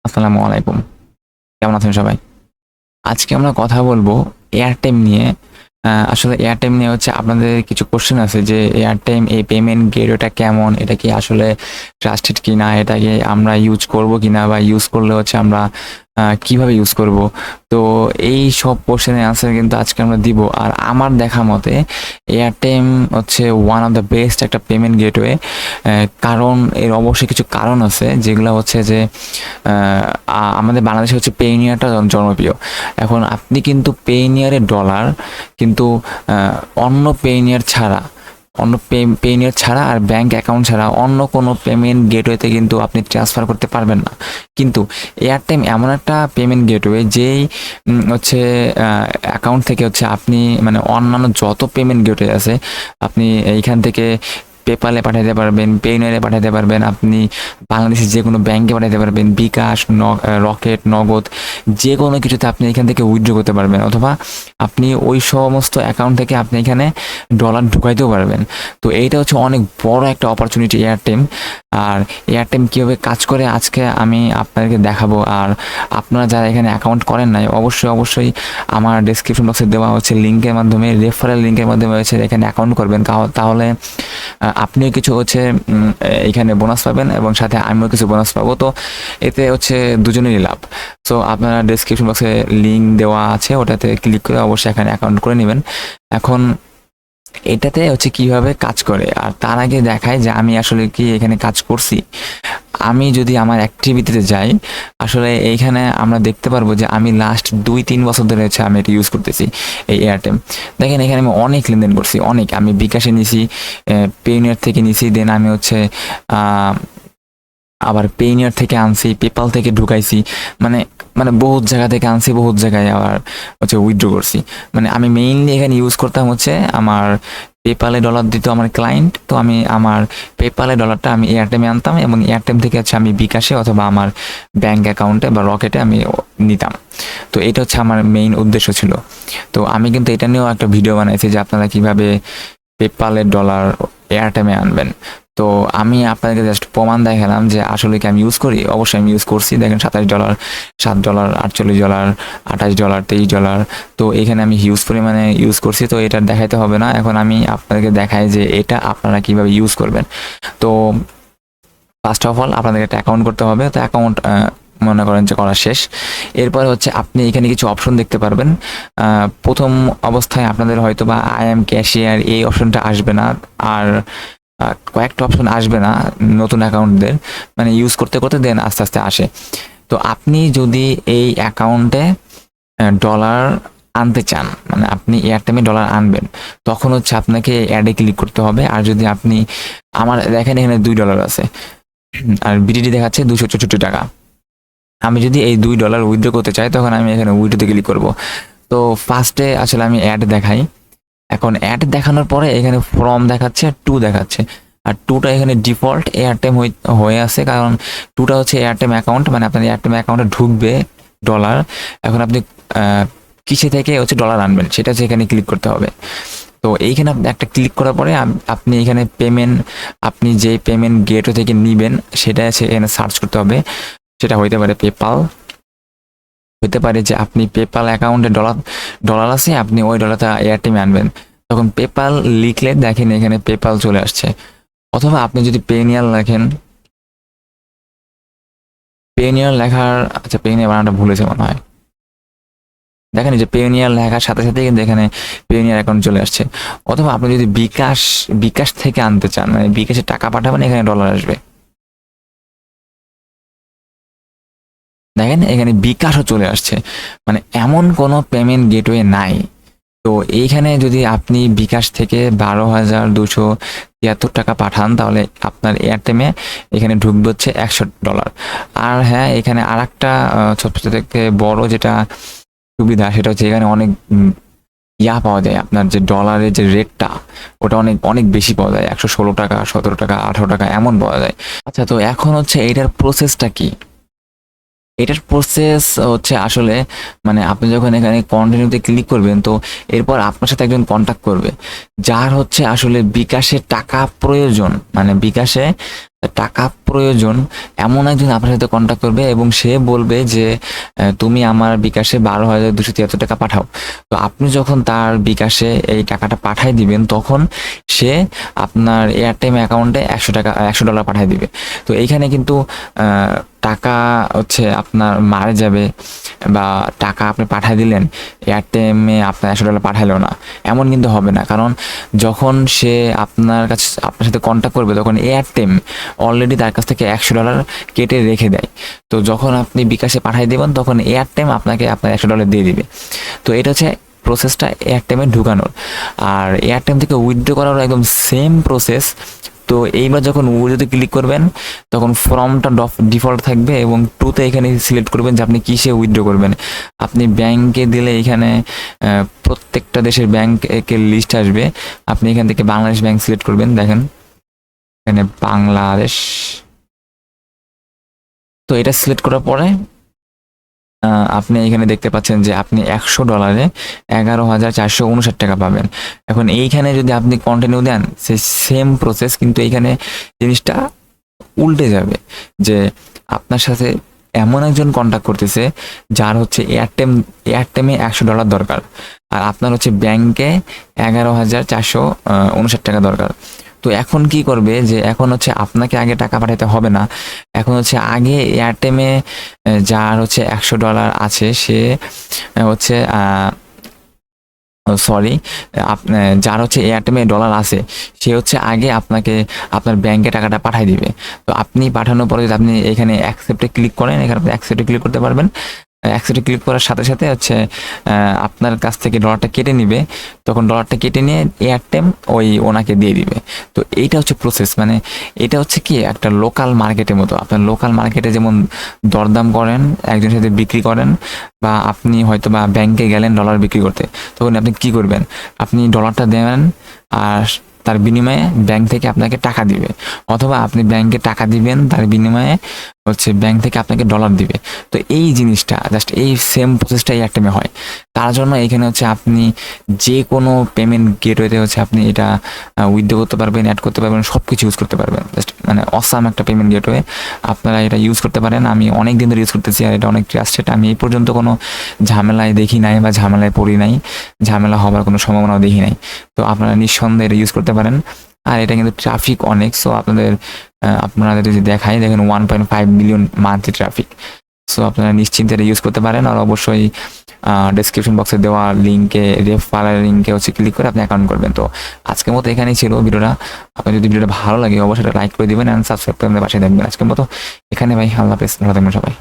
আসসালামু আলাইকুম। কেমন আছেন সবাই? আজকে আমরা কথা বলবো এয়ারটাইম নিয়ে। আসলে এয়ারটাইম নিয়ে হচ্ছে আপনাদের কিছু কোয়েশ্চেন আছে যে এয়ারটাইম এই পেমেন্ট গেটওয়েটা কেমন? এটা কি আসলে ট্রাস্টেড কিনা? এটাকে আমরা ইউজ করব কিনা বা ইউজ করলে হচ্ছে আমরা কিভাবে ইউজ করব? তো এই সব কোয়েশ্চেনের অ্যান্সার কিন্তু আজকে আমরা দিব। আর আমার দেখা মতে এয়ারটাইম হচ্ছে ওয়ান অফ দ্য বেস্ট একটা পেমেন্ট গেটওয়ে। কারণ এর অবশ্যই কিছু কারণ আছে যেগুলো হচ্ছে যে আমাদের বাংলাদেশে হচ্ছে পেইনিয়ারটা জনপ্রিয়। এখন আপনি কিন্তু পেইনিয়ারের ডলার কিন্তু অন্য পেইনিয়ার ছাড়া আর ব্যাংক অ্যাকাউন্ট ছাড়া অন্য কোনো পেমেন্ট গেটওয়েতে কিন্তু আপনি ট্রান্সফার করতে পারবেন না। কিন্তু এয়ারটাইম এমন একটা পেমেন্ট গেটওয়ে যেই হচ্ছে অ্যাকাউন্ট থেকে হচ্ছে আপনি মানে অন্যান্য যত পেমেন্ট গেটওয়ে আছে আপনি এইখান থেকে পেপালে পাঠাতে পারবেন, পেইনিয়ারে পাঠাতে পারবেন, আপনি বাংলাদেশের যে কোনো ব্যাংকে পাঠাতে পারবেন, বিকাশ, রকেট, নগদ, যে কোনো কিছুতে আপনি এখান থেকে উইথড্র করতে পারবেন, অথবা আপনি ওই সমস্ত অ্যাকাউন্ট থেকে আপনি এখানে ডলার ঢুকাইতেও পারবেন। তো এইটা হচ্ছে অনেক বড় একটা অপরচুনিটি এয়ারটেম। আর এয়ারটেম কীভাবে কাজ করে আজকে আমি আপনাদেরকে দেখাবো। আর আপনারা যারা এখানে অ্যাকাউন্ট করেন নাই অবশ্যই আমার ডেসক্রিপশন বক্সে দেওয়া হচ্ছে লিঙ্কের মাধ্যমে, রেফারেল লিঙ্কের মাধ্যমে হচ্ছে এখানে অ্যাকাউন্ট করবেন। তাহলে আপনিও কিছু হচ্ছে এখানে বোনাস পাবেন এবং সাথে আমিও কিছু বোনাস পাবো। তো এতে হচ্ছে দুজনেরই লাভ। সো আপনারা ডেসক্রিপশন বক্সে লিঙ্ক দেওয়া আছে, ওটাতে ক্লিক করে অবশ্যই এখানে অ্যাকাউন্ট করে নেবেন। এখন এটাতে হচ্ছে কিভাবে কাজ করে, আর তার আগে দেখায় যে আমি আসলে কি এখানে কাজ করছি। আমি যদি আমার অ্যাক্টিভিটিতে যাই, আসলে এইখানে আমরা দেখতে পারবো যে আমি লাস্ট 2-3 বছর ধরে হচ্ছে আমি এটা ইউজ করতেছি এই এয়ারটেম। দেখেন এখানে আমি অনেক লেনদেন করছি, অনেক। আমি বিকাশে নিছি, পেইনিয়ার থেকে নিছি, দেন আমি হচ্ছে আবার পেইনিয়ার থেকে আনছি, পেপাল থেকে ঢুকাইছি, মানে মানে বহুত জায়গা থেকে আনছি, বহুত জায়গায় আবার হচ্ছে উইথড্র করছি। মানে আমি মেইনলি এখানে ইউজ করতাম হচ্ছে আমার পেপালে ডলার দিত আমার ক্লায়েন্ট, তো আমি আমার পেপালে ডলারটা আমি এয়ারটেমে আনতাম এবং এয়ারটেম থেকে হচ্ছে আমি বিকাশে অথবা আমার ব্যাংক অ্যাকাউন্টে বা রকেটে আমি নিতাম। তো এটা হচ্ছে আমার মেইন উদ্দেশ্য ছিল। তো আমি কিন্তু এটা নিয়েও একটা ভিডিও বানাইছি যে আপনারা কিভাবে পেপালের ডলার এয়ারটেমে আনবেন। তো আমি আপনাদেরকে জাস্ট প্রমাণ দেখালাম যে আসলে কি আমি ইউজ করি। অবশ্যই আমি ইউজ করছি। দেখেন $27, $7, $48, $28, $23। তো এখানে আমি হিউজ পরিমাণে ইউজ করছি, তো এটা দেখাইতে হবে না। এখন আমি আপনাদেরকে দেখাই যে এটা আপনারা কিভাবে ইউজ করবেন। তো ফার্স্ট অফ অল আপনাদের একটা অ্যাকাউন্ট করতে হবে। তো অ্যাকাউন্ট মনে করেন যে করা শেষ। এরপরে হচ্ছে আপনি এখানে কিছু অপশন দেখতে পারবেন। প্রথম অবস্থায় আপনাদের হয়তো বা আই এম ক্যাশিয়ার এই অপশনটা আসবে না। আর কয়েকটা অপশন আসবে না নতুন অ্যাকাউন্টদের, মানে ইউজ করতে করতে দেন আস্তে আস্তে আসে। তো আপনি যদি এই অ্যাকাউন্টে ডলার আনতে চান, মানে আপনি এয়ারটেমে ডলার আনবেন, তখন হচ্ছে আপনাকে অ্যাডে ক্লিক করতে হবে। আর যদি আপনি আমার দেখেন এখানে $2 আছে আর বিডিডি দেখাচ্ছে $264। আমি যদি এই $2 উইথড্র করতে চাই তখন আমি এখানে উইথড্রোতে ক্লিক করব। তো ফার্স্টে আসলে আমি অ্যাড দেখাই। এখন অ্যাড দেখানোর পরে এখানে ফ্রম দেখাচ্ছে, টু দেখাচ্ছে। আর টুটা এখানে ডিফল্ট এয়ারটেম হয়ে আছে, কারণ টুটা হচ্ছে এয়ারটেম অ্যাকাউন্ট, মানে আপনার এয়ারটেম অ্যাকাউন্টে ঢুকবে ডলার। এখন আপনি কিসে থেকে হচ্ছে ডলার আনবেন সেটা হচ্ছে এখানে ক্লিক করতে হবে। তো এইখানে আপনি একটা ক্লিক করার পরে আপনি এখানে পেমেন্ট, আপনি যে পেমেন্ট গেটওয়ে থেকে নেবেন সেটা এখানে সার্চ করতে হবে। সেটা হইতে পারে পেপাল, হতে পারে যে আপনি পেপাল অ্যাকাউন্টে ডলার আছে, আপনি ওই ডলারটা এয়ারটেমে আনবেন। তখন পেপাল লিখলে দেখেন এখানে পেপাল চলে আসছে। অথবা আপনি যদি পেনিয়ার লেখেন, পেনিয়ার লেখার, আচ্ছা পেনিয়ার বানানটা ভুলেছে মনে হয়। দেখেন যে পেনিয়ার লেখার সাথে সাথে কিন্তু এখানে পেনিয়ার অ্যাকাউন্ট চলে আসছে। অথবা আপনি যদি বিকাশ থেকে আনতে চান, মানে বিকাশে টাকা পাঠাবেন, এখানে ডলার আসবে। দেখেন এখানে বিকাশও চলে আসছে। মানে এমন কোনো পেমেন্ট গেটওয়ে নাই। তো এইখানে যদি আপনি বিকাশ থেকে $12,273 পাঠান তাহলে আপনার এয়ারটেমে এখানে ঢুকবে হচ্ছে $100। আর হ্যাঁ, এখানে আর একটা সবচেয়ে থেকে বড় যেটা সুবিধা সেটা হচ্ছে এখানে অনেক পাওয়া যায়। আপনার যে ডলারের যে রেটটা ওটা অনেক অনেক বেশি পাওয়া যায়, $116, $17, $18 এমন পাওয়া যায়। আচ্ছা, তো এখন হচ্ছে এটার প্রসেসটা কি? এটার প্রসেস হচ্ছে আসলে মানে আপনি যখন এখানে কন্টিনিউতে ক্লিক করবেন, তো এরপর আপনার সাথে একজন কন্ট্যাক্ট করবে যার হচ্ছে আসলে বিকাশে টাকা প্রয়োজন, মানে বিকাশে টাকা প্রয়োজন এমন একজন আপনার সাথে কন্ট্যাক্ট করবে এবং সে বলবে যে তুমি আমার বিকাশে 12,273 টাকা পাঠাও। তো আপনি যখন তার বিকাশে এই টাকাটা পাঠাই দিবেন তখন সে আপনার এয়ারটাইম অ্যাকাউন্টে $100 পাঠিয়ে দিবে। তো এইখানে কিন্তু টাকা হচ্ছে আপনার মারা যাবে বা টাকা আপনি পাঠিয়ে দিলেন এয়ারটেমে আপনার $100 পাঠালো না, এমন কিন্তু হবে না। কারণ যখন সে আপনার সাথে কন্ট্যাক্ট করবে তখন এয়ারটেম অলরেডি তার কাছ থেকে $100 কেটে রেখে দেয়। তো যখন আপনি বিকাশে পাঠিয়ে দেবেন তখন এয়ারটেম আপনাকে আপনার $100 দিয়ে দিবে। তো এটা হচ্ছে প্রসেসটা এয়ারটেমে ঢুকানোর। আর এয়ারটেম থেকে উইথড্র করারও একদম সেম প্রসেস। তো এইবার যখন উইথড্রোতে ক্লিক করবেন তখন ফর্মটা ডিফল্ট থাকবে এবং টুতে এখানে সিলেক্ট করবেন যে আপনি কিসে উইথড্র করবেন। আপনি ব্যাংকে দিলে এখানে প্রত্যেকটা দেশের ব্যাংকের লিস্ট আসবে। আপনি এখান থেকে বাংলাদেশ ব্যাংক সিলেক্ট করবেন, দেখেন এখানে বাংলাদেশ। তো এটা সিলেক্ট করার পরে আপনি এখানে দেখতে পাচ্ছেন যে আপনি $100 11,459 টাকা পাবেন। এখন এইখানে যদি আপনি কন্টিনিউ দেন সে সেম প্রসেস, কিন্তু এইখানে জিনিসটা উল্টে যাবে যে আপনার সাথে এমন একজন কন্ট্যাক্ট করতেছে যার হচ্ছে এয়ারটেমে $100 দরকার, আর আপনার হচ্ছে ব্যাংকে 11,459 টাকা দরকার। তো এখন কি করবে যে এখন হচ্ছে আপনাকে আগে টাকা পাঠাতে হবে না, এখন হচ্ছে আগে এয়ারটেমে যার হচ্ছে $100 আছে সে হচ্ছে যার হচ্ছে এয়ারটেমে ডলার আছে সে হচ্ছে আগে আপনাকে আপনার ব্যাংকে টাকাটা পাঠিয়ে দিবে। তো আপনি পাঠানোর পরে যদি আপনি এখানে অ্যাকসেপ্টে ক্লিক করেন, এখানে আপনি অ্যাকসেপ্টে ক্লিক করতে পারবেন। অ্যাকসেপ্টে ক্লিক করার সাথে সাথে হচ্ছে আপনার কাছ থেকে ডলারটা কেটে নিবে, তখন ডলারটা কেটে নিয়ে এয়ারটেম ওনাকে দিয়ে দিবে। তো এইটা হচ্ছে প্রসেস, মানে এটা হচ্ছে কি একটা লোকাল মার্কেটের মতো। আপনার লোকাল মার্কেটে যেমন দরদাম করেন, একজনের সাথে বিক্রি করেন, বা আপনি হয়তো বা ব্যাংকে গেলেন ডলার বিক্রি করতে, তখন আপনি কি করবেন, আপনি ডলারটা দেবেন আর তার বিনিময়ে ব্যাংক থেকে আপনাকে টাকা দিবে, অথবা আপনি ব্যাংকে টাকা দিবেন তার বিনিময়ে হচ্ছে ব্যাংক থেকে আপনাকে ডলার দিবে। তো এই জিনিসটা জাস্ট এই সেম প্রসেসটা এয়ারটেমে হয়। তার জন্য এখানে হচ্ছে আপনি যে কোনো পেমেন্ট গেটওয়েতে হচ্ছে আপনি এটা উইথড্র করতে পারবেন, অ্যাড করতে পারবেন, সব কিছু ইউজ করতে পারবেন। জাস্ট মানে অসাম একটা পেমেন্ট গেটওয়ে, আপনারা এটা ইউজ করতে পারেন। আমি অনেক দিন ধরে ইউজ করতেছি আর এটা অনেক ট্রাস্টেড। আমি এই পর্যন্ত কোনো ঝামেলায় দেখি নাই বা ঝামেলায় পড়ি নাই, ঝামেলা হবার কোনো সম্ভাবনাও দেখি নাই। তো আপনারা নিঃসন্দেহে এটা ইউজ করতে পারেন। আর এটা কিন্তু ট্রাফিক অনেক, সো আপনাদের যদি দেখায় দেখেন 1.5 মিলিয়ন মান্থলি ট্রাফিক। সো আপনারা নিশ্চিন্তে এটা ইউজ করতে পারেন। আর অবশ্যই ডেসক্রিপশন বক্সে দেওয়া লিঙ্কে, রেফারেল লিঙ্কে হচ্ছে ক্লিক করে আপনি অ্যাকাউন্ট করবেন। তো আজকের মতো এখানেই ছিল ভিডিওটা। আপনার যদি ভিডিওটা ভালো লাগে অবশ্যই লাইক করে দিবেন অ্যান্ড সাবস্ক্রাইব করে আমাদের পাশে দেখবেন। আজকের মতো এখানে ভাই, আল্লাহ হাফেজ, ভালো থাকবেন সবাই।